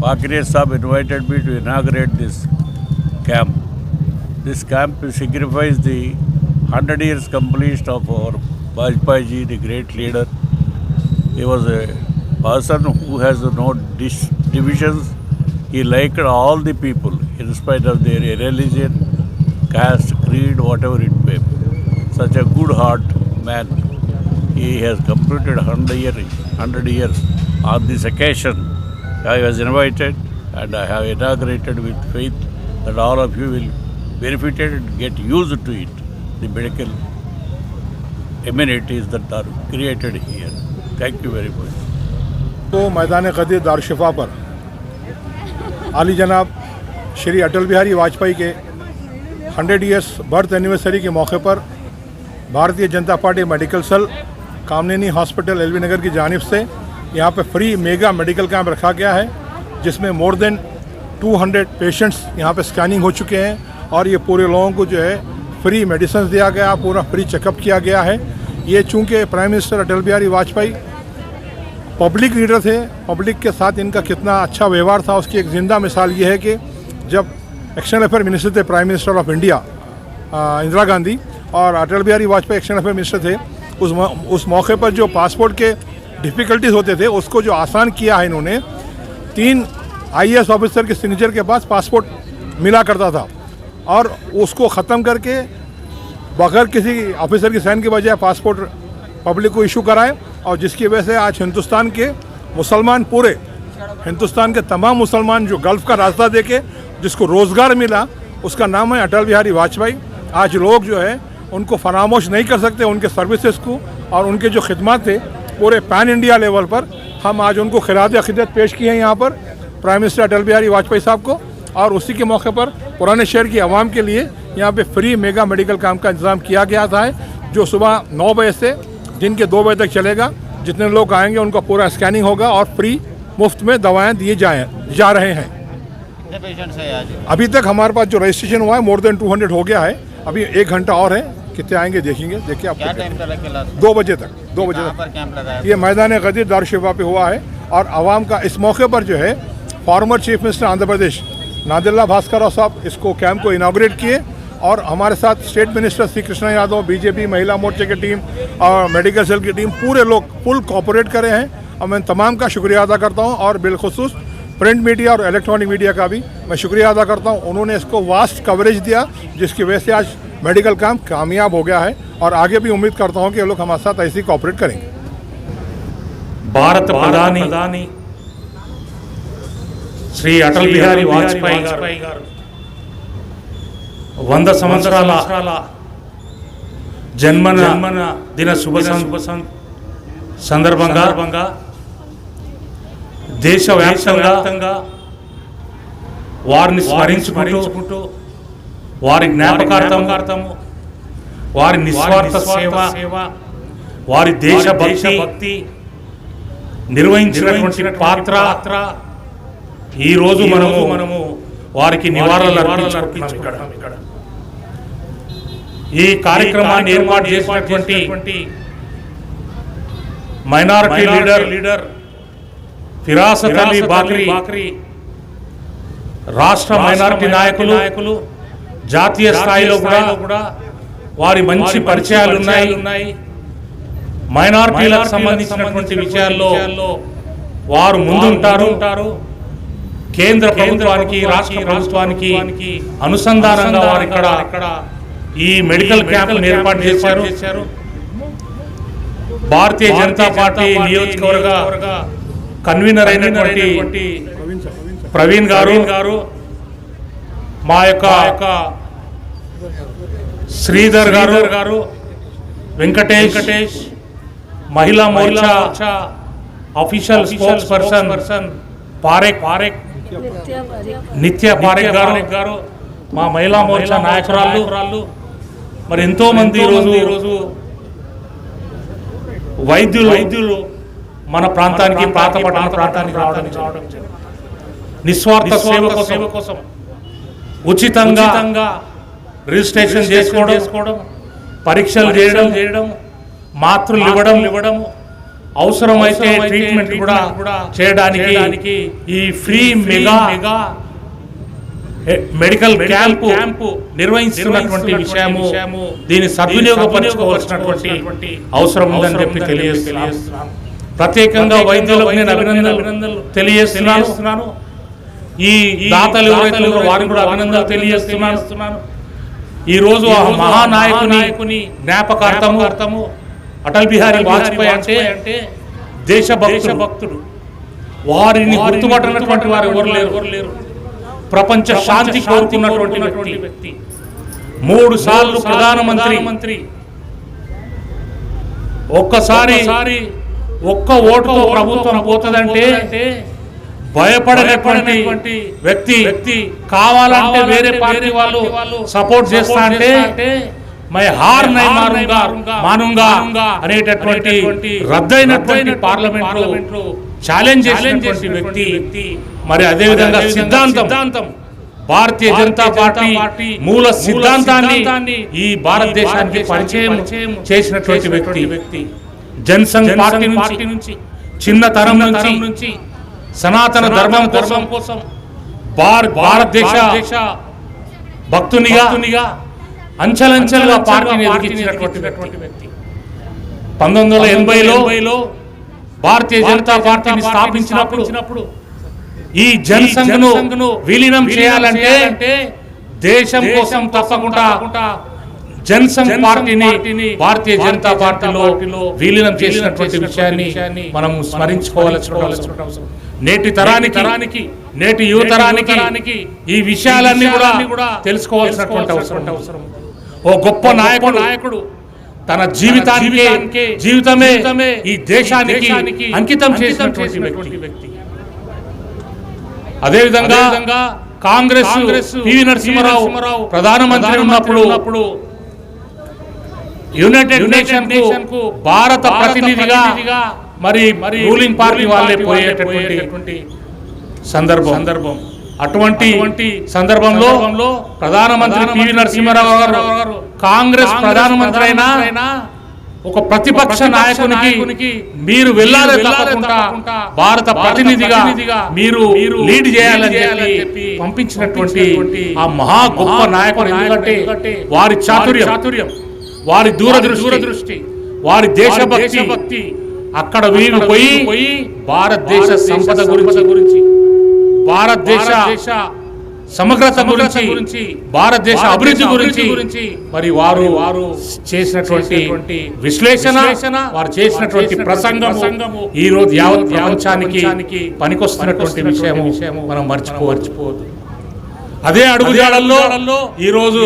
Pakire Saab invited me to inaugurate this camp. This camp signifies the 100 years completion of our Vajpayee ji, the great leader. He was a person who has no divisions. He liked all the people in spite of their religion, caste, creed, whatever it may be. Such a good heart man. He has completed 100 years. On this occasion, I was invited and I have inaugurated with faith that all of you will benefit and get used to it, the medical amenities that are created here. Thank you very much. तो मैदान क़दीर दारुश्शिफ़ा पर आली जनाब श्री अटल बिहारी वाजपेयी के 100 years birth anniversary के मौके पर Bharatiya Janata Party medical cell Kamineni hospital LB Nagar की जानिब से यहाँ पे फ्री मेगा मेडिकल कैंप रखा गया है, जिसमें मोर देन 200 पेशेंट्स यहाँ पे स्कैनिंग हो चुके हैं और ये पूरे लोगों को जो है फ्री मेडिसिन दिया गया, पूरा फ्री चेकअप किया गया है। ये चूँकि प्राइम मिनिस्टर अटल बिहारी वाजपेयी पब्लिक लीडर थे, पब्लिक के साथ इनका कितना अच्छा व्यवहार था उसकी एक ज़िंदा मिसाल ये है कि जब एक्सटर्नल अफेयर मिनिस्टर थे prime minister of India Indira Gandhi और Atal Bihari Vajpayee external affair minister थे, उस मौके पर जो पासपोर्ट के डिफ़िकल्टीज होते थे उसको जो आसान किया है इन्होंने। 3 IAS ऑफिसर के सिग्नेचर के पास पासपोर्ट मिला करता था और उसको ख़त्म करके बगैर किसी ऑफिसर की साइन के बजाय पासपोर्ट पब्लिक को इशू कराए, और जिसकी वजह से आज हिंदुस्तान के मुसलमान, पूरे हिंदुस्तान के तमाम मुसलमान जो गल्फ़ का रास्ता देके जिसको रोज़गार मिला, उसका नाम है अटल बिहारी वाजपेयी। आज लोग जो है उनको फरामोश नहीं कर सकते, उनके सर्विसेज को और उनके जो खिदमत थे पूरे पैन इंडिया लेवल पर। हम आज उनको खिरात अक़ीदत पेश किए हैं यहाँ पर प्राइम मिनिस्टर अटल बिहारी वाजपेयी साहब को, और उसी के मौके पर पुराने शहर की आवाम के लिए यहाँ पे फ्री मेगा मेडिकल कैंप का इंतज़ाम किया गया था, जो सुबह 9 बजे से दिन के 2 बजे तक चलेगा। जितने लोग आएंगे उनका पूरा स्कैनिंग होगा और फ्री मुफ्त में दवाएं दिए जा रहे हैं। कितने पेशेंट्स हैं आज? अभी तक हमारे पास जो रजिस्ट्रेशन हुआ है मोर देन 200 हो गया है। अभी 1 घंटा और है, कितने आएंगे देखेंगे। देखिए आप क्या टाइम तक रखेगा? 2 बजे तक। 2 बजे पर कैंप लगाया? ये मैदान क़दीर दारुश्शिफ़ा पे हुआ है और आवाम का इस मौके पर जो है former chief minister Andhra Pradesh Nadella Bhaskar Rao साहब इसको कैंप को इनाग्रेट किए, और हमारे साथ state minister Shri Krishna Yadav, BJP महिला मोर्चे की टीम और मेडिकल सेल की टीम, पूरे लोग फुल कोऑपरेट करे हैं और मैं तमाम का शुक्रिया अदा करता हूं, और बिलखुसूस प्रिंट मीडिया और इलेक्ट्रॉनिक मीडिया का भी मैं शुक्रिया अदा करता हूं। उन्होंने इसको वास्ट कवरेज दिया, जिसकी वजह से आज मेडिकल कैंप कामयाब हो गया है, और आगे भी उम्मीद करता हूँ कि लोग हमारे साथ ऐसे ही कोऑपरेट करेंगे। భారత ప్రధాని శ్రీ అటల్ బిహారీ వాజ్పేయి గారు 100 సంవత్సరాల జన్మదిన దిన శుభ సందర్భంగా దేశవ్యాప్తంగా వారిని స్మరించుకుంటూ వారి జ్ఞాపకార్థము, వారి నిస్వార్థ సేవ, వారి దేశభక్తి నిర్వహించినటువంటి పాత్ర ఈ రోజు మనము వారికి నివాళులు అర్పించుకుంటున్నాం ఇక్కడ। ఈ కార్యక్రమాన్ని ఏర్పాటు చేసినటువంటి మైనారిటీ లీడర్ ఫిరాసత్ అలీ బాక్రీ, రాష్ట్ర మైనారిటీ నాయకులు, జాతీయ స్థాయిలో కూడా వారి మంచి పరిచయాలు ఉన్నాయి। మైనారిటీలకు సంబంధించినటువంటి విషయాల్లో వారు ముందుంటారు। కేంద్ర ప్రభుత్వానికి, రాష్ట్ర ప్రభుత్వానికి అనుసంధానంగా వారు ఇక్కడ ఈ మెడికల్ క్యాంప్ ఏర్పాటు చేశారు। భారతీయ జనతా పార్టీ నియోజకవర్గ కన్వీనర్ అయినటువంటి ప్రవీణ్ గారు, మా యొక్క శ్రీధర్ గారు, వెంకటేష్, महिला मोर्चा ऑफिशियल स्पोक्स पर्सन पारेख नित्य पारेख गारू, మా మహిళా మోర్చా నాయకురాళ్ళు, మరి ఎంతో మంది ఈరోజు వైద్యులు మన ప్రాంతానికి, పాతపట్టణ ప్రాంతానికి రావడం నిస్వార్థ సేవ కోసం ఉచితంగా రిజిస్ట్రేషన్ చేసుకోవడం, పరీక్షలు చేయడం, మాత్రలు ఇవ్వడం, అవసరమైతే ట్రీట్మెంట్ కూడా చేయడానికి ఈ ఫ్రీ మెగా మెడికల్ క్యాంపు నిర్వహిస్తున్నటువంటి విషయము దీన్ని సద్వినియోగపరచుకోవాల్సినటువంటి అవసరం ఉందని చెప్పి తెలియజేస్తున్నాను. ప్రత్యేకంగా వైద్యులకు నేను అభినందనలు తెలియజేస్తున్నాను. ఈ దాతలు ఎవరైతే వారికి కూడా అభినందనలు తెలియజేస్తున్నాను. ఈ రోజు ఆ మహానాయకుని జ్ఞాపకార్థము అటల్ బిహారీ వాజ్పేయి అంటే దేశభక్తుడు. వారిని గుర్తుపట్టినటువంటి వారు ఎవరు లేరు. ప్రపంచ శాంతి కోరుకున్నటువంటి వ్యక్తి. 3 సార్లు ప్రధానమంత్రి. ఒక్కసారి ఒక్క ఓటుతో ప్రభుత్వం పోతుందంటే భయపడేటువంటి వ్యక్తి. కావాలంటే వేరే పార్టీ వాళ్ళు సపోర్ట్ చేస్తా అంటే మై హార్ నై మానుంగా అనేటటువంటి రద్దయినటువంటి పార్లమెంట్ ఛాలెంజ్ చేసినటువంటి వ్యక్తి. మరి అదే విధంగా సిద్ధాంతం భారతీయ జనతా పార్టీ మూల సిద్ధాంతాన్ని ఈ భారతదేశానికి పరిచయం చేసినటువంటి వ్యక్తి. జనసంఘ్ పార్టీ నుంచి చిన్న తరం నుంచి సనాతన ధర్మం కోసం భారతదేశ భక్తునిగా అంచెలంచెలుగా పార్టీని ఎదిగించినటువంటి వ్యక్తి. 1980లో భారతీయ జనతా పార్టీని స్థాపించినప్పుడు ఈ జనసంఘ్ను విలీనం చేయాలంటే దేశం కోసం తప్పకుండా జనసంఘ్ పార్టీని భారతీయ జనతా పార్టీలో విలీనం చేసినటువంటి విషయాన్ని మనం స్మరించుకోవాల్సిన అవసరం. నేటి తరానికి నేటి యువతరానికి ఈ విషయాలన్నీ కూడా తెలుసుకోవాల్సినటువంటి అవసరం. ఓ గొప్ప నాయకుడు తన జీవితమే ఈ దేశానికి అంకితం చేసినటువంటి వ్యక్తి. అదేవిధంగా కాంగ్రెస్ పివి నరసింహారావు ప్రధానమంత్రి ఉన్నప్పుడు యునైటెడ్ నేషన్ కు భారత ప్రతినిధిగా మరి రూలింగ్ పార్టీ వాళ్ళే పోయేటటువంటి సందర్భం. అటువంటి సందర్భంలో ప్రధానమంత్రి పివి నరసింహారావు గారు కాంగ్రెస్ ప్రధానమంత్రి అయినా ఒక ప్రతిపక్ష నాయకునికి మీరు వెళ్ళాలి తప్పకుండా భారత ప్రతినిధిగా మీరు లీడ్ చేయాలని చెప్పి పంపించినటువంటి ఆ మహా గొప్ప నాయకుడు. ఎందుకంటే వారి చాతుర్యం, వారి దూరదృష్టి, వారి దేశభక్తి అక్కడ వీరు పోయి భారతదేశ సంపద గురించి, భారతదేశ సమగ్రత గురించి, భారతదేశ అభివృద్ధి గురించి మరి వారు చేసినటువంటి విశ్లేషణ, వారు చేసినటువంటి ప్రసంగము ఈ రోజు యావత్ ప్రపంచానికి పనికొస్తున్నటువంటి విషయము మనం మర్చిపోవద్దు. అదే అడుగుజాడల్లో ఈ రోజు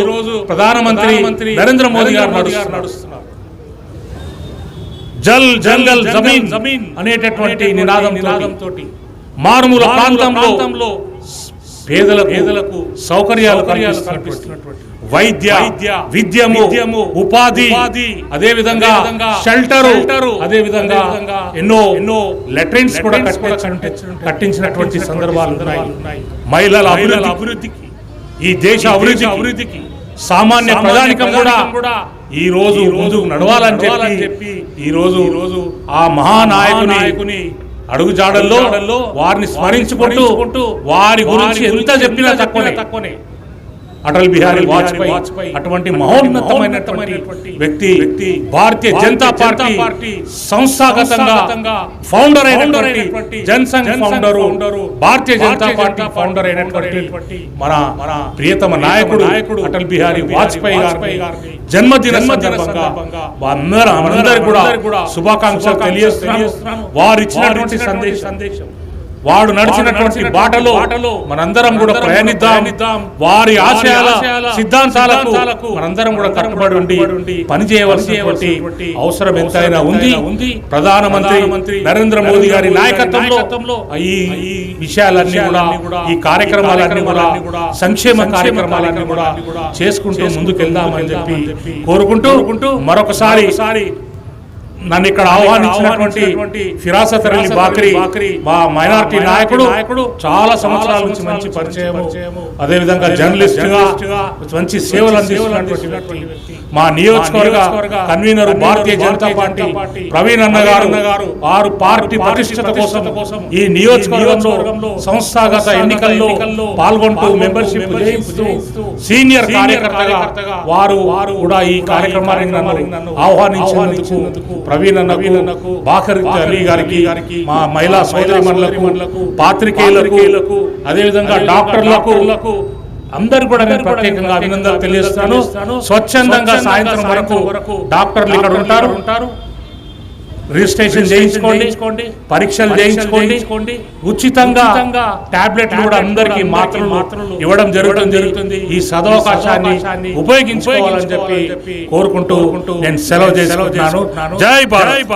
ప్రధానమంత్రి నరేంద్ర మోదీ గారు నడుస్తున్నారు. జల్ జంగల్ జమీన్ అనేటటువంటి నినాదంతో మారుమూల ప్రాంతంలో పేదలకు సౌకర్యాలు కల్పిస్తున్నటువంటి వైద్య విద్యము ఉపాధి, అదే విధంగా షెల్టరు, అదే విధంగా ఎన్నో లెట్రిన్స్ కూడా కట్టించినటువంటి సందర్భాలు ఉన్నాయి. మహిళల అభివృద్ధికి, ఈ దేశ అభివృద్ధికి, సామాన్య ప్రజానికం కూడా ఈ రోజు ముందుకు నడవాలని చెప్పి ఈ రోజు ఆ మహానాయకుని అడుగు జాడల్లో వారిని స్మరించుకుంటూ వారి గురించి ఎంత చెప్పినా తక్కువనే. అటల్ బిహారీ వాజ్పేయి అటువంటి మహోన్నతమైనటువంటి వ్యక్తి, భారతీయ జనతా పార్టీ సంస్థాగతంగా ఫౌండర్ అయినటువంటి Jan Sangh founder, Bharatiya Janata party founder అయినటువంటి మన ప్రియతమ నాయకుడు అటల్ బిహారీ వాజ్పేయి గారి జన్మదిన సందర్భంగా అందరూ కూడా శుభాకాంక్షలు తెలియజేస్తున్నాను. వారు ఇచ్చినటువంటి సందేశం, వాడు నడిచినటువంటి బాటలో మనందరం కూడా ప్రయాణిద్దాం. వారి ఆశయాల సిద్ధాంతాలకు మనందరం కూడా కట్టుబడి ఉండి పనిచేయవలసినటువంటి అవసరం ఎంతైనా ఉంది. ప్రధానమంత్రి నరేంద్ర మోదీ గారి నాయకత్వంలో ఈ విషయాలన్నీ కూడా, ఈ కార్యక్రమాలన్నీ కూడా, సంక్షేమ కార్యక్రమాలన్నీ కూడా చేసుకుంటూ ముందుకెళ్దామని చెప్పి కోరుకుంటూ మరొకసారి నన్ను ఇక్కడ ఆహ్వానించినటువంటి ఫిరాసత్ అలీ బాక్రీ మా మైనారిటీ నాయకుడు చాలా సంవత్సరాల నుంచి మంచి పరిచయం, అదేవిధంగా జర్నలిస్ట్ గా మంచి సేవలు అందిస్తున్నటువంటి వ్యక్తి, మా నియోజకవర్గ కన్వీనర్ భారతీయ జనతా పార్టీ ప్రవీణ్ అన్న గారు వారు పార్టీ ప్రతిష్టత కోసం ఈ నియోజకవర్గంలో సంస్థాగత ఎన్నికల్లో పాల్గొంటూ మెంబర్షిప్ చేయిస్తూ సీనియర్ కార్యకర్తగా వారు కూడా ఈ కార్యక్రమానికి నన్ను ఆహ్వానించినందుకు ప్రవీణ్ అన్నకు, బాకర్ అలీ గారికి, మా మహిళా సోదరిమణులకు, పాత్రికేయులకు, అదేవిధంగా డాక్టర్లకు అందరు కూడా నేను ప్రత్యేకంగా అభినందనలు తెలియజేస్తాను. స్వచ్ఛందంగా సాయంత్రం వరకు డాక్టర్లు ఇక్కడ ఉంటారు. రిజిస్ట్రేషన్ చేయించుకోండి, పరీక్షలు చేయించుకోండి, ఉచితంగా టాబ్లెట్లు కూడా అందరికీ మాత్రలు ఇవ్వడం జరుగుతుంది. ఈ సదవకాశాన్ని ఉపయోగించుకోవాలని చెప్పి కోరుకుంటూ నేను సెలవు చేసుకుంటున్నాను. జై భారత్.